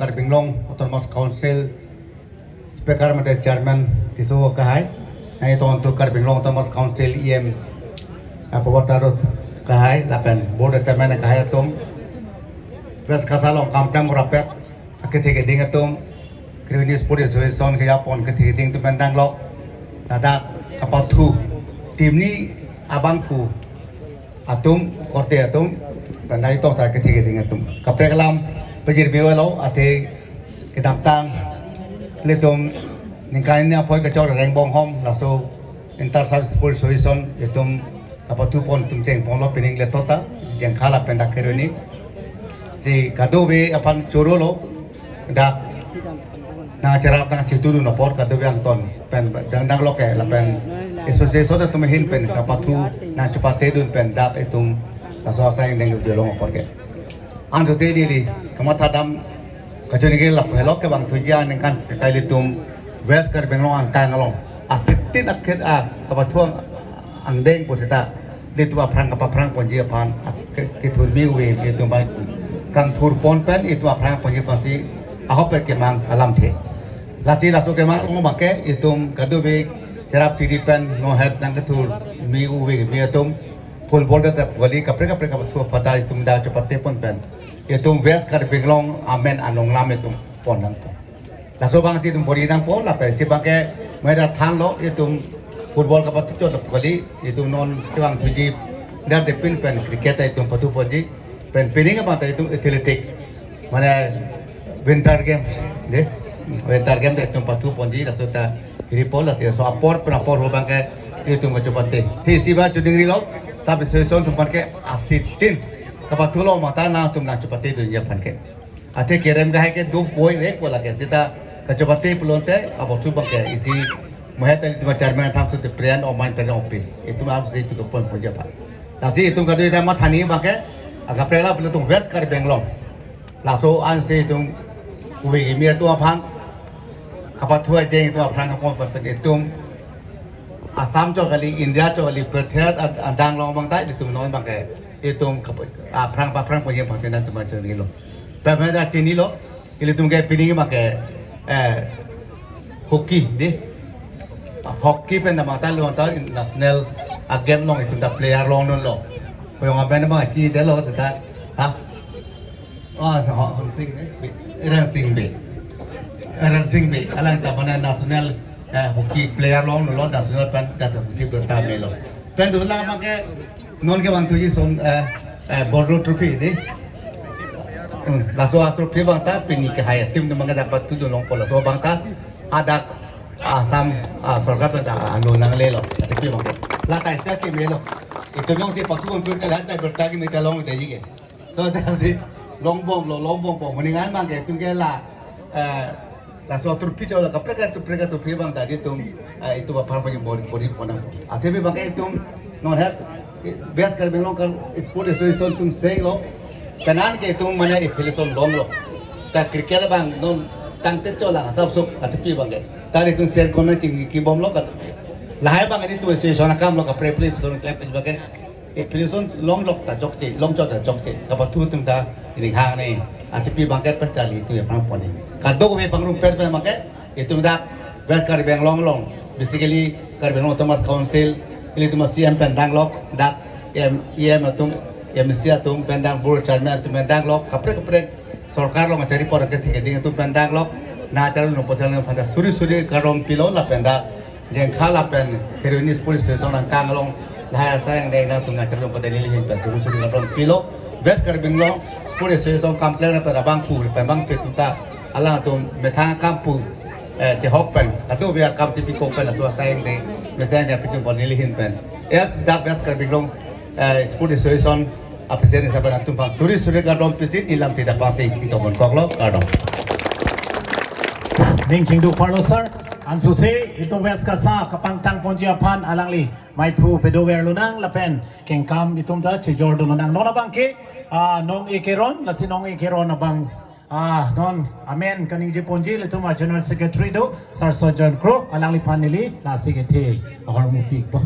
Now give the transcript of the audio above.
Karbinglong Autonomous Council Speaker Mate Chairman Tisu Kahai na ito untuk Karbinglong Autonomous Council IM Pawatarut Kahai lapen Board Chairman Kahai atum West Kasalong Kampang Murapet Ketika ding atum Krivinis Puri Suison Kayapon ketika ding tu pendang lo Nada kapatu tim ni abangku atum korte atum dan itu saya ketika ding atum kapre kalam Pejir biwalo ate kedaptang letum ningkain apa kecor rengbong hom laso inter service police solution itum kapatu pon tumceng polo pining letota yang khala pendak keruni si kadobe apan chorolo da na cerap na chituru no por kadobe angton pen dang loke la pen association tum hin pen kapatu na chupate dun pen dak itum laso asang deng belong por ke Ando tadi di kematadam kajunigi lap helok ke bang tujuan dengan kali tum west Karbinglong angkang along asitin akhir kepatuang andeng posita di tua perang ponji apan kitur biwi itu bang kang tur pon pen itu perang ponji pasi ahop kemang alam the lasi lasu kemang ngomake itu kadubi cerap tiri pen no head nang kitur biwi biatum full border tak wali kapre kapatu pada itu dah cepat pon pen itu west Karbinglong amen anong lam itu pon nang po laso bang si tum bori nang po la pe si bangke mera than lo itu football ka patu chot kali itu non chuang tuji dar de pin pen cricket itu patu poji pen pinning apa itu athletic mana winter games de winter game de itu patu poji laso ta ripol la so apor ho bangke itu macopate ti siba chudingri lo sab season tum bangke asitin kapatulo mata na tum na chupati dunia panke ate kerem gahe ke do poi rek wala ke sita kachupati pulonte abo subang ke isi maheta itu chairman tham sut prian o main pen office itu ma sih itu pon puja pa nasi itu kadu ida ma thani bake aga prela pulu tum west Karbinglong laso an se tum uwi mi tu apang kapatu je itu apang ko pa itu Assam cho kali India cho kali Perth andang long bang dai itu non bang ke itu perang punya panggilan tu macam ni lo. Pemeda sini lo, ini tu mungkin pilih makai hoki deh. Hoki pen nama tahu antara national game long itu dah player long lo. Peyong apa nama ciri deh lo kita, ha? Sah sing be, alang tak mana national hoki player long lo national pen dah mesti bertahan lo. Pen tu lah makai non ke bang tuji son border trophy deh. Laso trophy bang ta pini ke hayat tim tu bang dapat tu long pola. So bang ta ada Assam sorga pada anu nang lelo. Tapi bang latai saya ke melo. Itu yang si pasukan pun telah tak bertagi minta long itu je. So tadi long bom mendingan bang ke tu ke lah laso trophy jauh kapre trophy bang tadi tu itu apa punya body pona. Tapi bang itu non hat West Karbinglong kan sport association tum sei lo kanan ke tum mana affiliation long lo ta cricket bang non tangte chola sab sok atpi bang tari tum state government ki bom lo ka lahai bang ini tu association kam lo ka pre so club bang affiliation long lo ta jokche long chot ta jokche ka patu tum ta ini hang nei atpi bang ke pachali tu ya pang poni ka do me pang rum pet bang ke itu dak West Karbinglong long basically Karbinglong Autonomous Council ini tu masih yang pendang lok, dak ia matung, mesti atung pendang board chairman tu pendang lok, kapre sorkar lo macari por ke tinggi tu pendang lok, na cara lo posal yang pada suri karom pilo la pendang, yang khala pen Krivinis police station angkang long, lah saya yang dah tu ngajar lo pada lilihin pen suri karom pilo, West Karbinglong police station komplain pada bangku, bang petuta, alang tu metang kampu jehok pen, atau biar kam tipi kopen atau saya yang misalnya kita boleh lihat pen. Dah West Karbinglong sport association apa sih ni sebenarnya tu pas suri kadom pisit ilam tidak pasti itu menkoklo kadom. Ning du parlo sir. Ansu se itu West Kasa kapangtang ponjiapan alangli mai pu pedower lunang lapen kengkam itum da che Jordan lunang nona bangke nong ikeron lasi nong ikeron abang non amen kaning je ponji letuma general secretary do sar sojon kro alangli panili lasi gete ahor mu pik bo